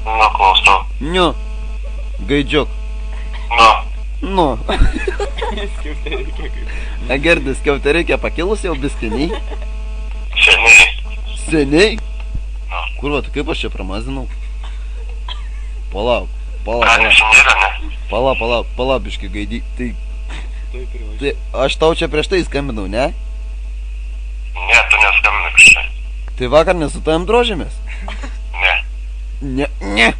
Nu, klausau. Niu. Gaidžiuk. Nu. Girdis, skiautė reikia pakilus jau biskiniai? Seniai? Kurva, tu kaip aš čia pramazinau? Palauk. Palauk, biški gaidį. Tai aš tau čia prieš tai skambinau, ne? Ne, tu neskambinai prieš tai. Tai vakar nesu tavim drožėmės? Ne.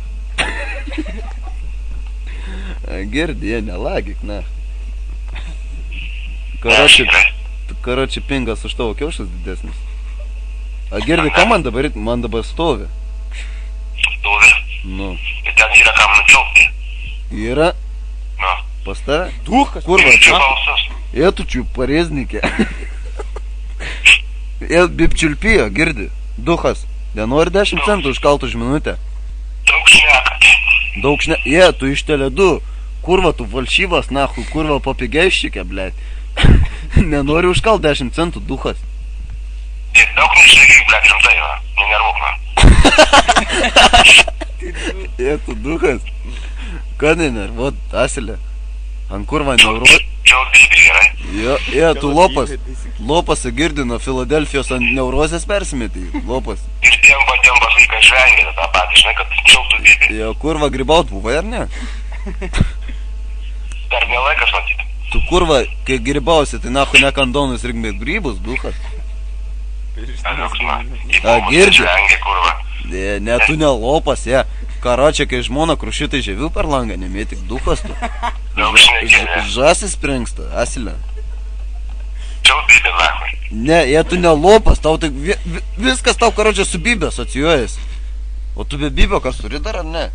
Girdi, jie nelagyk, na. Karoči pingas už tavo kiaušas didesnis. A girdi, ką man dabar? Man dabar stovi. Stovi? Nu. Ir ten yra kam nučiaupti. Yra? Nu. Pas tave? Duhas. Kurva, Girdžiu balsus. Etučių pareznike. Bipčiulpijo, girdi. Duhas. Nenori 10 centų užkalt už minutę. Daug šnekat. Tu iš Tele2. Kurva, tu falšyvas, nahui, kurva papigeiščikė, blėt. Nenori užkalt 10 centų, duhas. Daug neišlaikyk, blėt, rimtai, va. Nenervuk, man. Tu duhas. Ką nenervuot, asilė. Ant kurva neuruot. Čia bibis gerai. Tu lopas girdi nuo Filadelfijos ant neurozės persimetė. Lopas. Ir tiem patiem pasakai žvengė tą patį, žinai, kad čiauptų bibį. Kurva grybaut buvai, ar ne? Dar nelaikas matyti. Tu kurva, kai grybausi, tai nahui ne kandonus rinkmėt grybus, duhas. Girdi. Žvengė, kurva. Ne, tu ne lopas, Karočią, kai žmona krušitai žievių per langą, nemėtik duhas tu. Daug šnekė, ne. Žasis springsta, asilė. Čiaup bibį, nahui. Ne, tu ne lopas, tau tai viskas tau, karočią, su bibė asocijuojas. O tu be bibio kas turi dar, ar ne?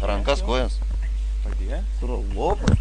Rankas, kojas. Padėjo? Kur lopas?